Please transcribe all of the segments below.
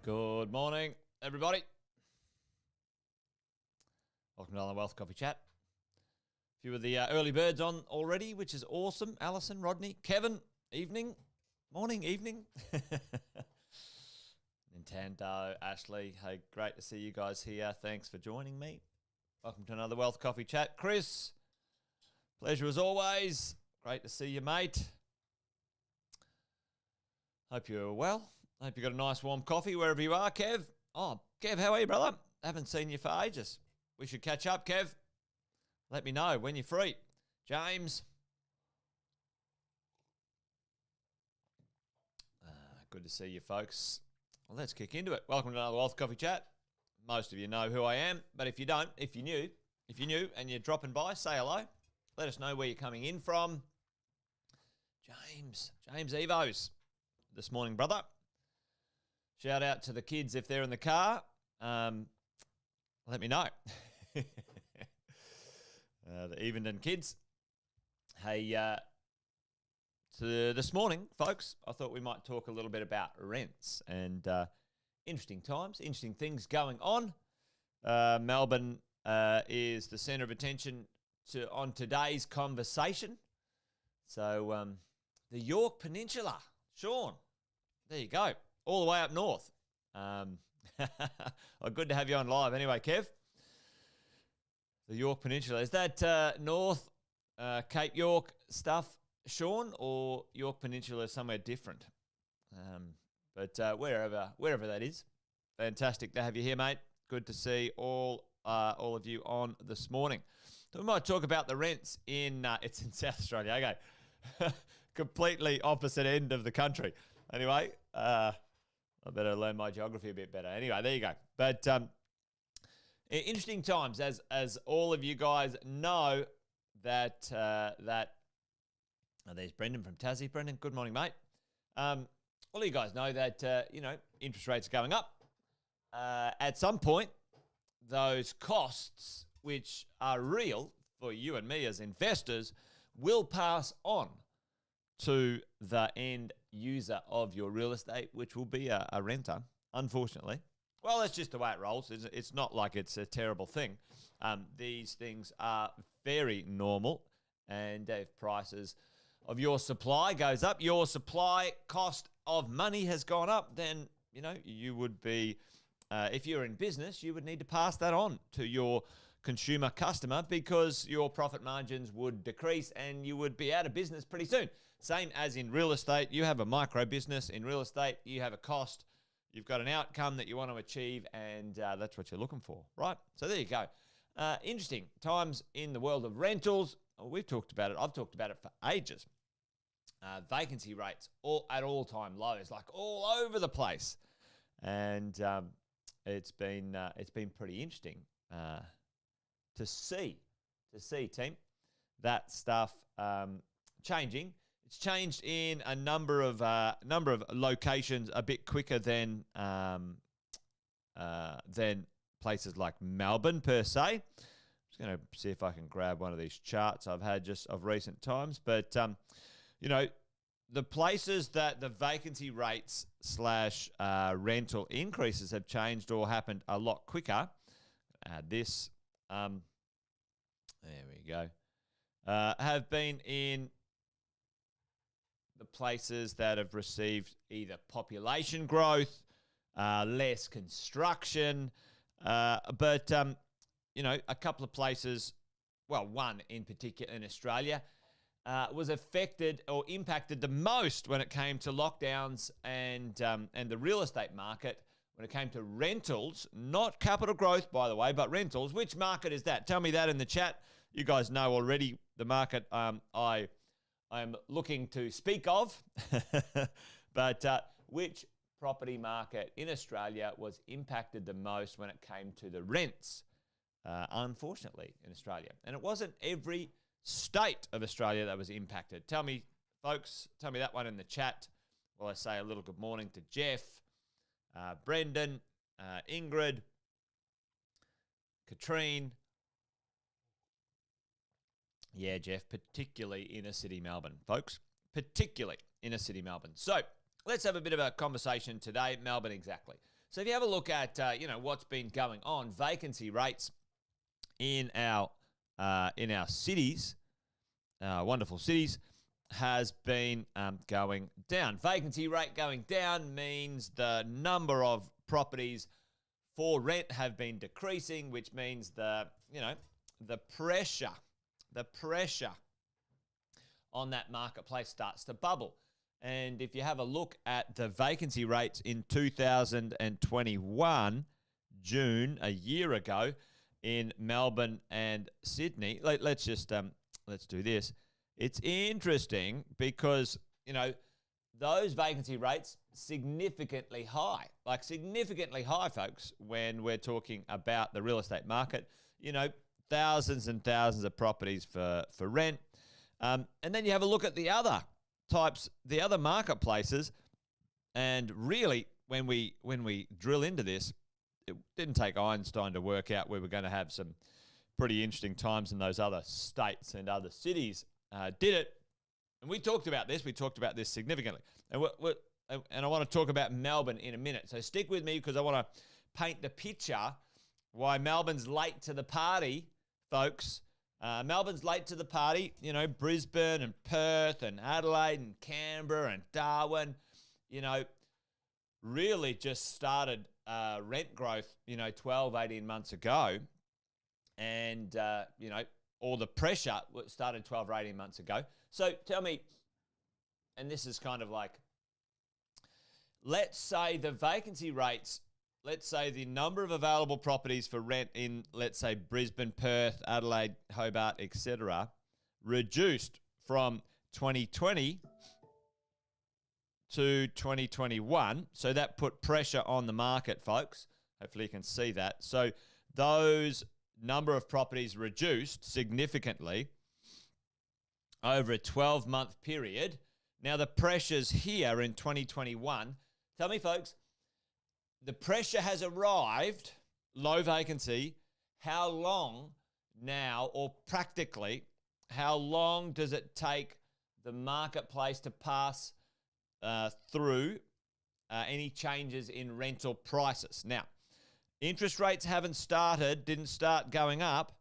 Good morning, everybody. Welcome to another Wealth Coffee Chat. A few of the early birds on already, which is awesome. Alison, Rodney, Kevin, evening, morning, evening. Nintendo, Ashley, hey, great to see you guys here. Thanks for joining me. Welcome to another Wealth Coffee Chat. Chris, pleasure as always. Great to see you, mate. Hope you're well. Hope you got a nice warm coffee wherever you are, Kev. Oh, Kev, how are you, brother? Haven't seen you for ages. We should catch up, Kev. Let me know when you're free. James. Good to see you, folks. Well, let's kick into it. Welcome to another Wealth Coffee Chat. Most of you know who I am, but if you don't, if you're new and you're dropping by, say hello. Let us know where you're coming in from. James Evos. This morning, brother. Shout out to the kids if they're in the car. Let me know. The Evendon kids. Hey, this morning, folks, I thought we might talk a little bit about rents and interesting times, interesting things going on. Melbourne is the centre of attention on today's conversation. So the York Peninsula, Sean, there you go. All the way up north. Well, good to have you on live anyway, Kev. The York Peninsula. Is that north Cape York stuff, Sean, or York Peninsula somewhere different? But wherever that is, fantastic to have you here, mate. Good to see all of you on this morning. So we might talk about the rents in, it's in South Australia. Okay. Completely opposite end of the country. Anyway, I better learn my geography a bit better. Anyway, there you go. But interesting times, as all of you guys know, that there's Brendan from Tassie. Brendan, good morning, mate. All of you guys know that interest rates are going up. At some point, those costs, which are real for you and me as investors, will pass on to the end user of your real estate, which will be a renter, unfortunately. Well, that's just the way it rolls. It's not like it's a terrible thing. These things are very normal, and if prices of your supply goes up, your supply cost of money has gone up, then, you would be, if you're in business, you would need to pass that on to your consumer customer because your profit margins would decrease and you would be out of business pretty soon. Same as in real estate. You have a micro business. In real estate, you have a cost. You've got an outcome that you want to achieve, and that's what you're looking for, right? So there you go. Interesting times in the world of rentals. We've talked about it. I've talked about it for ages. Vacancy rates at all-time lows, like all over the place. And it's been pretty interesting to see, team, that stuff changing. It's changed in a number of locations a bit quicker than places like Melbourne per se. I'm just going to see if I can grab one of these charts I've had just of recent times. But the places that the vacancy rates / rental increases have changed or happened a lot quicker. Add this. There we go. Have been in the places that have received either population growth, less construction, but a couple of places, well, one in particular in Australia, was affected or impacted the most when it came to lockdowns and the real estate market. When it came to rentals, not capital growth, by the way, but rentals. Which market is that? Tell me that in the chat. You guys know already the market I'm looking to speak of. But which property market in Australia was impacted the most when it came to the rents, unfortunately, in Australia? And it wasn't every state of Australia that was impacted. Tell me, folks, tell me that one in the chat while I say a little good morning to Jeff, Brendan, Ingrid, Katrine. Yeah, Jeff, particularly inner city Melbourne, folks. Particularly inner city Melbourne. So let's have a bit of a conversation today. Melbourne, exactly. So if you have a look at, what's been going on, vacancy rates in our cities, wonderful cities, has been going down. Vacancy rate going down means the number of properties for rent have been decreasing, which means the pressure on that marketplace starts to bubble. And if you have a look at the vacancy rates in 2021, June, a year ago, in Melbourne and Sydney, let's do this. It's interesting because, those vacancy rates significantly high, folks, when we're talking about the real estate market, thousands and thousands of properties for rent. And then you have a look at the other marketplaces, and really, when we drill into this, it didn't take Einstein to work out we were going to have some pretty interesting times in those other states and other cities. Did it, and we talked about this. We talked about this significantly, and I want to talk about Melbourne in a minute. So stick with me because I want to paint the picture why Melbourne's late to the party, folks. Melbourne's late to the party. Brisbane and Perth and Adelaide and Canberra and Darwin, really just started rent growth, 12, 18 months ago. And, all the pressure started 12 or 18 months ago. So tell me, and this is kind of like, let's say the vacancy rates, let's say the number of available properties for rent in, let's say, Brisbane, Perth, Adelaide, Hobart, etc., reduced from 2020 to 2021. So that put pressure on the market, folks. Hopefully you can see that. So those number of properties reduced significantly over a 12-month period. Now the pressure's here in 2021. Tell me, folks, the pressure has arrived, low vacancy. How long now, or practically, how long does it take the marketplace to pass through any changes in rental prices? Now, interest rates didn't start going up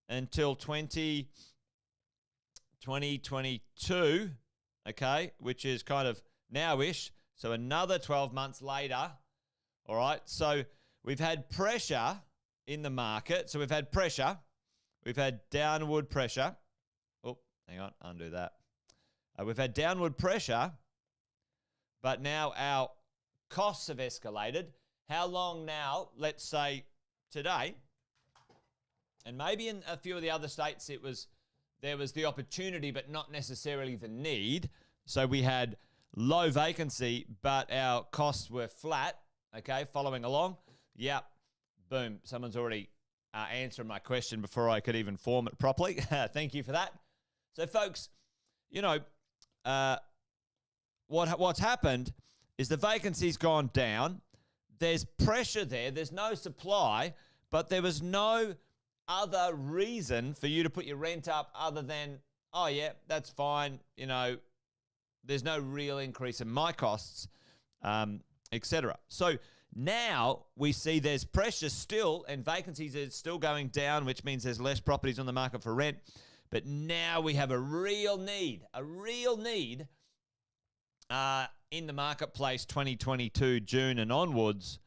until 2022, okay, which is kind of now-ish. So another 12 months later, all right, so we've had pressure in the market. So we've had pressure. We've had downward pressure. Oh, hang on, undo that. We've had downward pressure, but now our costs have escalated. How long now? Let's say today, and maybe in a few of the other states there was the opportunity, but not necessarily the need. So we had low vacancy, but our costs were flat. Okay, following along. Yep, boom. Someone's already answered my question before I could even form it properly. Thank you for that. So, folks, what's happened is the vacancy's gone down. There's pressure there. There's no supply, but there was no other reason for you to put your rent up other than, oh, yeah, that's fine. There's no real increase in my costs, etc. So now we see there's pressure still and vacancies are still going down, which means there's less properties on the market for rent. But now we have a real need in the marketplace 2022, June and onwards,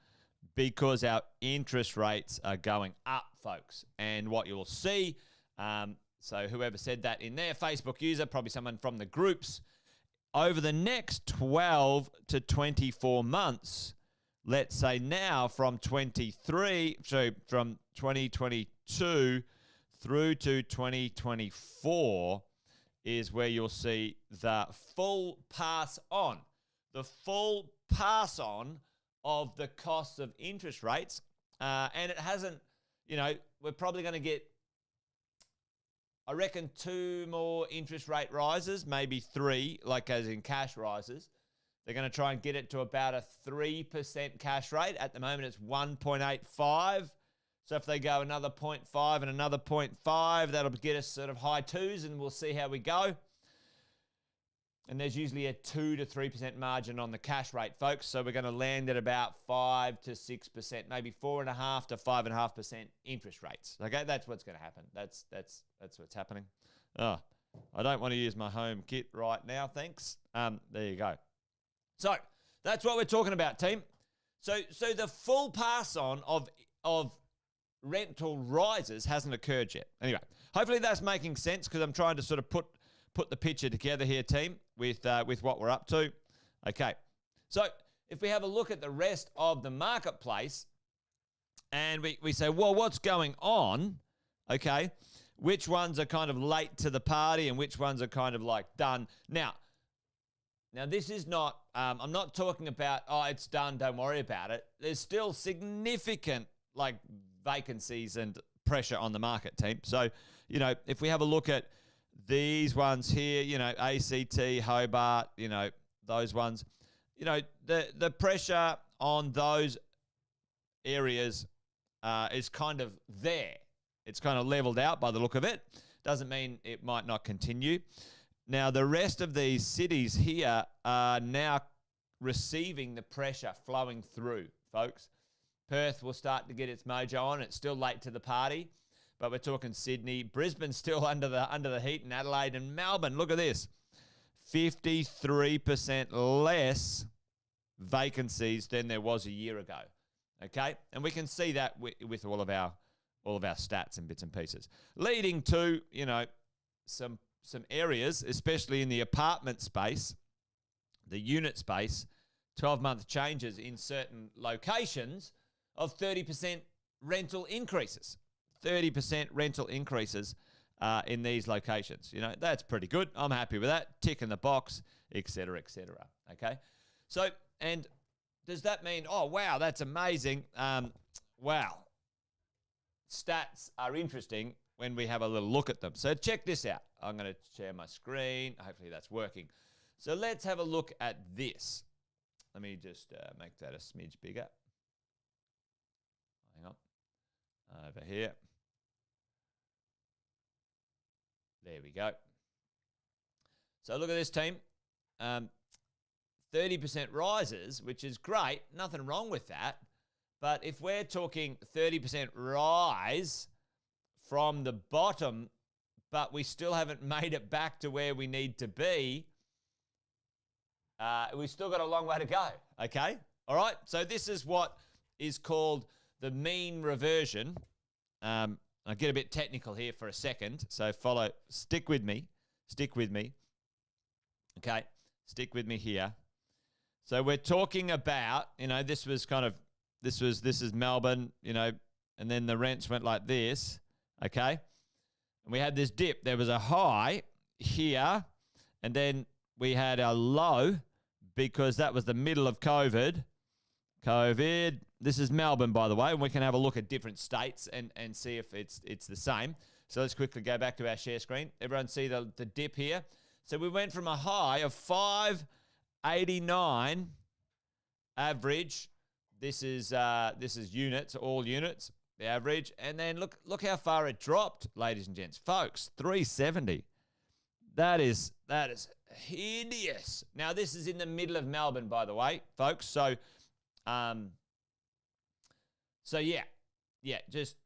because our interest rates are going up, folks. And what you'll see, so whoever said that in their Facebook user, probably someone from the groups, over the next 12 to 24 months, let's say now from 2022 through to 2024 is where you'll see the full pass on of the costs of interest rates. And it hasn't, we're probably going to get, I reckon, 2 more interest rate rises, maybe 3, like as in cash rises. They're going to try and get it to about a 3% cash rate. At the moment, it's 1.85. So if they go another 0.5 and another 0.5, that'll get us sort of high 2s, and we'll see how we go. And there's usually a 2 to 3% margin on the cash rate, folks. So we're going to land at about 5 to 6%, maybe 4.5 to 5.5% interest rates. Okay, that's what's going to happen. That's what's happening. Oh, I don't want to use my home kit right now, thanks. There you go. So that's what we're talking about, team. So the full pass on of rental rises hasn't occurred yet. Anyway, hopefully that's making sense because I'm trying to sort of put the picture together here, team, with what we're up to. Okay, so if we have a look at the rest of the marketplace and we say, well, what's going on? Okay, which ones are kind of late to the party and which ones are kind of like done? Now this is not, I'm not talking about, oh, it's done, don't worry about it. There's still significant like vacancies and pressure on the market, team. So, you know, if we have a look at these ones here, you know, ACT, Hobart, you know, those ones, you know, the pressure on those areas is kind of there. It's kind of leveled out by the look of it. Doesn't mean it might not continue. Now, the rest of these cities here are now receiving the pressure flowing through, folks. Perth will start to get its mojo on. It's still late to the party, but we're talking Sydney. Brisbane's still under the heat, and Adelaide and Melbourne. Look at this, 53% less vacancies than there was a year ago. Okay, and we can see that with all of our stats and bits and pieces, leading to, you know, some areas, especially in the apartment space, the unit space, 12-month changes in certain locations of 30% rental increases. 30% rental increases in these locations. You know, that's pretty good. I'm happy with that. Tick in the box, et cetera, okay? So, and does that mean, oh, wow, that's amazing. Wow. Stats are interesting when we have a little look at them. So check this out. I'm going to share my screen. Hopefully that's working. So let's have a look at this. Let me just make that a smidge bigger. Hang on. Over here. There we go. So look at this, team. 30% rises, which is great. Nothing wrong with that. But if we're talking 30% rise from the bottom, but we still haven't made it back to where we need to be, we've still got a long way to go, okay? All right, so this is what is called the mean reversion. I'll get a bit technical here for a second, so stick with me, okay? Stick with me here. So we're talking about, you know, this is Melbourne, you know, and then the rents went like this, okay? And we had this dip. There was a high here, and then we had a low because that was the middle of COVID. This is Melbourne, by the way, and we can have a look at different states and see if it's the same. So let's quickly go back to our share screen. Everyone see the dip here? So we went from a high of 589 average. This is units, all units, the average. And then look how far it dropped, ladies and gents. Folks, 370. That is hideous. Now, this is in the middle of Melbourne, by the way, folks. So yeah, just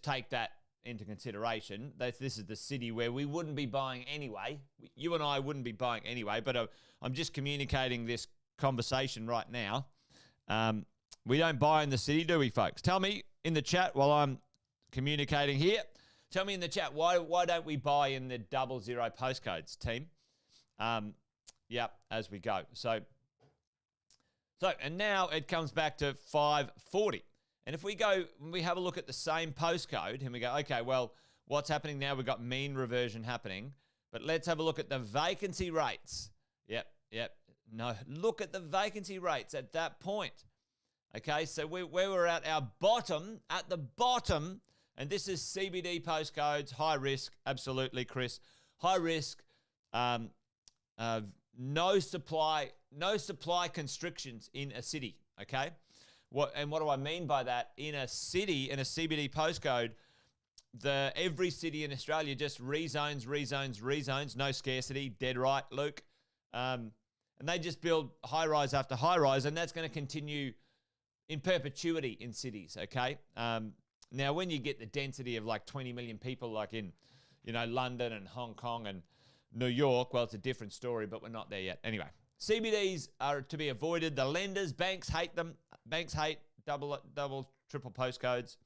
take that into consideration. This is the city where we wouldn't be buying anyway. You and I wouldn't be buying anyway, but I'm just communicating this conversation right now. We don't buy in the city, do we, folks? Tell me in the chat while I'm communicating here. Tell me in the chat, why don't we buy in the 00 postcodes, team? Yeah, as we go. So, and now it comes back to 540. And if we have a look at the same postcode and we go, okay, well, what's happening now? We've got mean reversion happening. But let's have a look at the vacancy rates. Yep. No, look at the vacancy rates at that point. Okay, so where we're at our bottom, and this is CBD postcodes, high risk, absolutely, Chris. High risk, no supply constrictions in a city, okay? What do I mean by that? In a city, in a CBD postcode, every city in Australia just rezones, no scarcity, dead right, Luke. And they just build high-rise after high-rise, and that's going to continue in perpetuity in cities, okay? Now, when you get the density of like 20 million people like in, London and Hong Kong and New York, well, it's a different story, but we're not there yet. Anyway, CBDs are to be avoided. The lenders, banks hate them. Banks hate double, triple postcodes,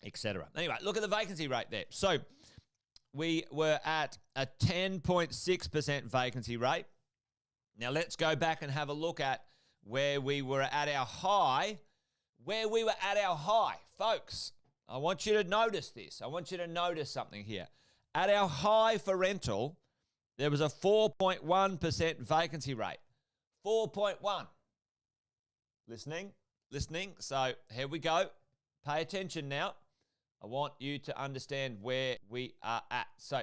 etc. Anyway, look at the vacancy rate there. So we were at a 10.6% vacancy rate. Now let's go back and have a look at where we were at our high. Folks, I want you to notice this. I want you to notice something here. At our high for rental, there was a 4.1% vacancy rate. 4.1. Listening? So here we go. Pay attention now. I want you to understand where we are at. So,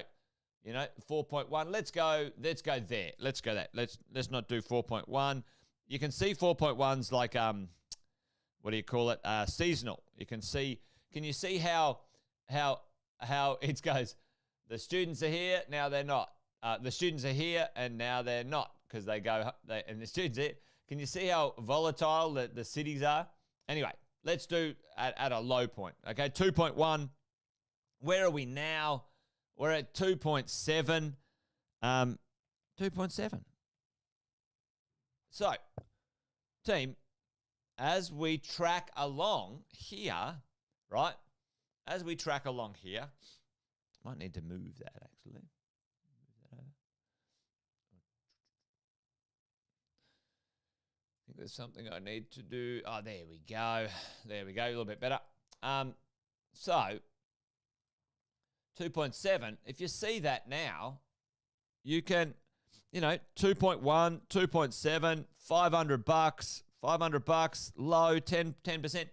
4.1. Let's go there. Let's go that. Let's not do 4.1. You can see 4.1's like what do you call it? Seasonal. Can you see how it goes? The students are here, now they're not. The students are here and now they're not because and the students are here. Can you see how volatile the cities are? Anyway, let's do at a low point. Okay, 2.1. Where are we now? We're at 2.7. 2.7. So, team, as we track along here, right? As we track along here, might need to move that actually. Move that over. I think there's something I need to do. Oh, there we go. There we go. A little bit better. So 2.7. If you see that now, you can, 2.1, 2.7, $500, $500, low, 10%.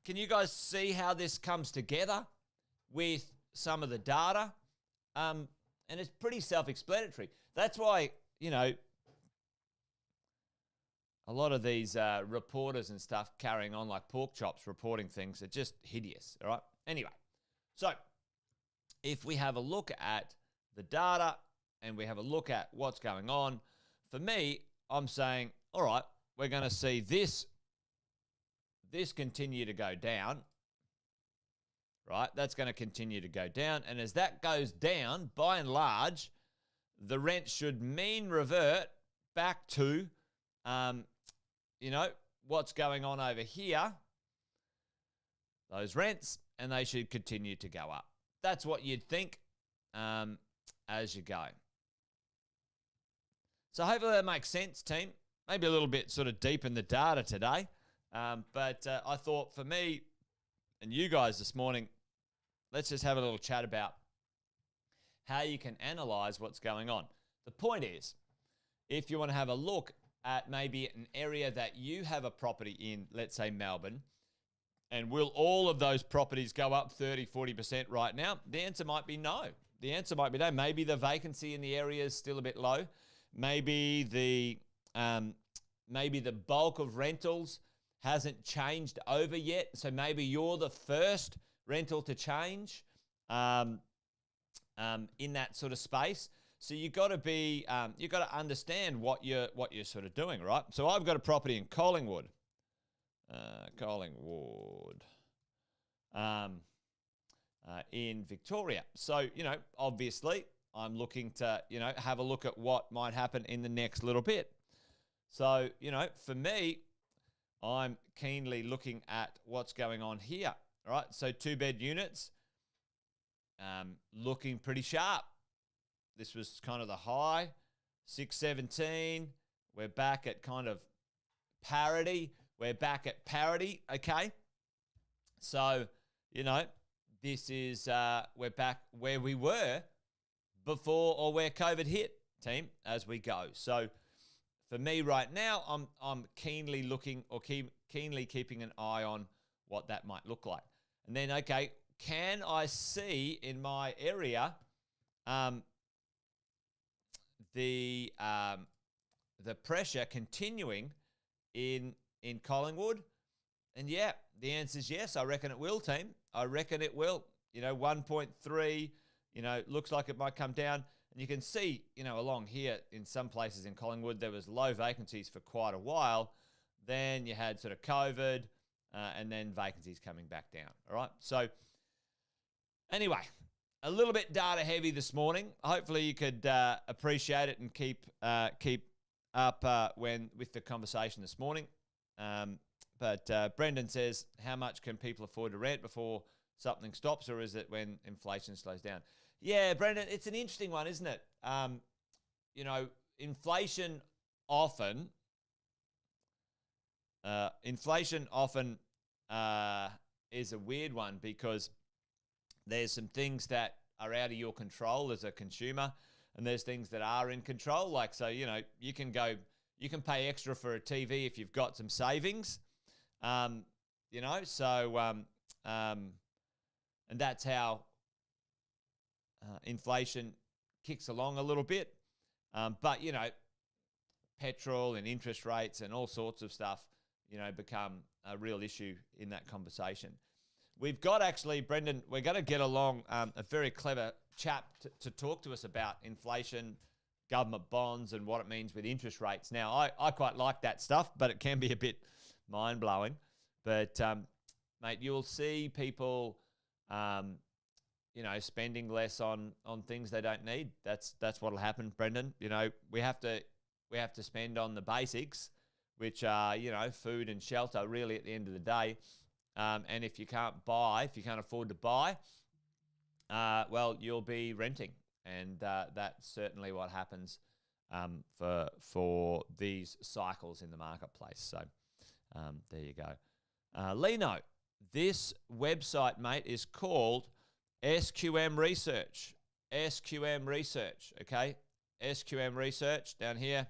Can you guys see how this comes together with some of the data? And it's pretty self-explanatory. That's why, a lot of these reporters and stuff carrying on like pork chops reporting things are just hideous, all right? Anyway, so if we have a look at the data and we have a look at what's going on, for me, I'm saying, all right, we're going to see this continue to go down, right? That's going to continue to go down. And as that goes down, by and large, the rent should mean revert back to, what's going on over here, those rents, and they should continue to go up. That's what you'd think as you go. So hopefully that makes sense, team. Maybe a little bit sort of deep in the data today. But I thought for me and you guys this morning, let's just have a little chat about how you can analyze what's going on. The point is, if you want to have a look at maybe an area that you have a property in, let's say Melbourne, and will all of those properties go up 30, 40% right now? The answer might be no. The answer might be no. Maybe the vacancy in the area is still a bit low. Maybe the bulk of rentals hasn't changed over yet. So maybe you're the first rental to change in that sort of space. So you got to understand what you're sort of doing, right? So I've got a property in Collingwood, in Victoria. So obviously I'm looking to have a look at what might happen in the next little bit. So for me, I'm keenly looking at what's going on here. All right, so 2-bed units, looking pretty sharp. This was kind of the high, 617. We're back at kind of parity. Okay? So, this is, we're back where we were before or where COVID hit, team, as we go. So, for me right now, I'm keenly looking or keenly keeping an eye on what that might look like. And then, okay, can I see in my area the pressure continuing in Collingwood? And yeah, the answer is yes. I reckon it will, team. I reckon it will. 1.3, looks like it might come down. And you can see, along here in some places in Collingwood, there was low vacancies for quite a while. Then you had sort of COVID, and then vacancies coming back down. All right. So anyway, a little bit data heavy this morning. Hopefully you could appreciate it and keep up with the conversation this morning. But Brendan says, how much can people afford to rent before something stops, or is it when inflation slows down? Yeah, Brendan, it's an interesting one, isn't it? Inflation often is a weird one because there's some things that are out of your control as a consumer, and there's things that are in control. Like, so, you can pay extra for a TV if you've got some savings, and that's how inflation kicks along a little bit. But, petrol and interest rates and all sorts of stuff, become a real issue in that conversation. We've got actually, Brendan, we're going to get along a very clever chap to talk to us about inflation, government bonds, and what it means with interest rates. Now, I quite like that stuff, but it can be a bit mind-blowing. But, mate, you'll see people, spending less on things they don't need. That's what'll happen, Brendan. We have to spend on the basics, which are, food and shelter, really, at the end of the day. And if you can't afford to buy, well, you'll be renting. And that's certainly what happens for these cycles in the marketplace. So there you go. Lino, this website, mate, is called SQM Research. SQM Research, okay? SQM Research down here.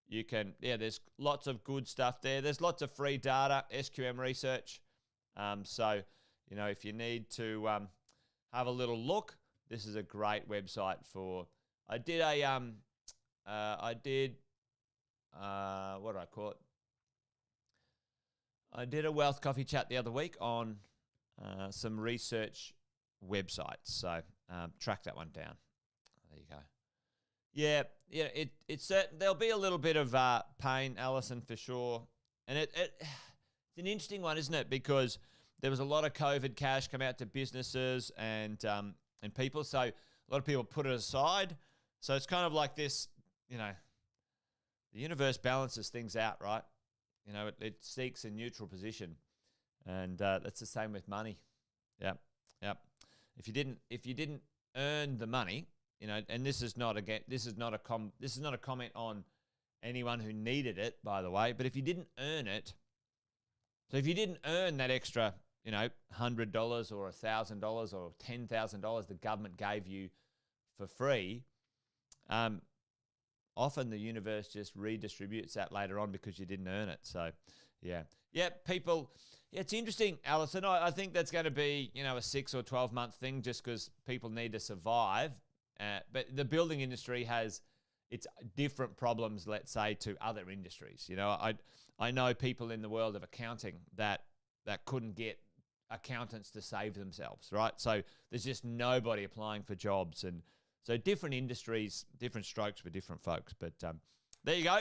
There's lots of good stuff there. There's lots of free data, SQM Research. So, if you need to have a little look, this is a great website for. What did I call it? I did a wealth coffee chat the other week on some research websites. So track that one down. There you go. Yeah, it's certain there'll be a little bit of pain, Alison, for sure. And it's an interesting one, isn't it? Because there was a lot of COVID cash come out to businesses and people. So a lot of people put it aside. So it's kind of like this, the universe balances things out, right? It seeks a neutral position, and that's the same with money. Yeah. If you didn't earn the money, and this is not a comment on anyone who needed it, by the way. But if you didn't earn it, so if you didn't earn that extra, $100 or $1,000 or $10,000 the government gave you for free, often the universe just redistributes that later on because you didn't earn it. So, people. It's interesting, Alison. I think that's going to be, a 6 or 12 month thing just because people need to survive. But the building industry has its different problems, let's say, to other industries. I know people in the world of accounting that couldn't get accountants to save themselves, right? So there's just nobody applying for jobs. And so different industries, different strokes for different folks. But there you go.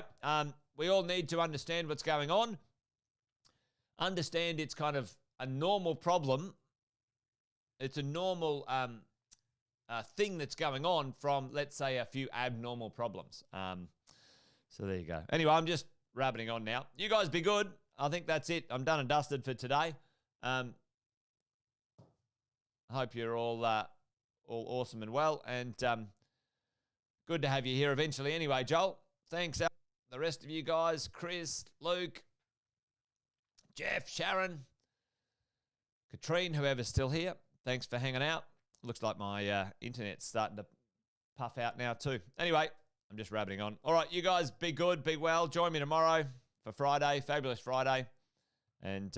We all need to understand what's going on. Understand it's kind of a normal problem. It's a normal thing that's going on from, let's say, a few abnormal problems. So there you go. Anyway, I'm just rabbiting on now. You guys be good. I think that's it. I'm done and dusted for today. I hope you're all awesome and well. And good to have you here eventually. Anyway, Joel, thanks. The rest of you guys, Chris, Luke, Jeff, Sharon, Katrine, whoever's still here, thanks for hanging out. Looks like my internet's starting to puff out now too. Anyway, I'm just rabbiting on. All right, you guys be good, be well. Join me tomorrow for Friday, Fabulous Friday. And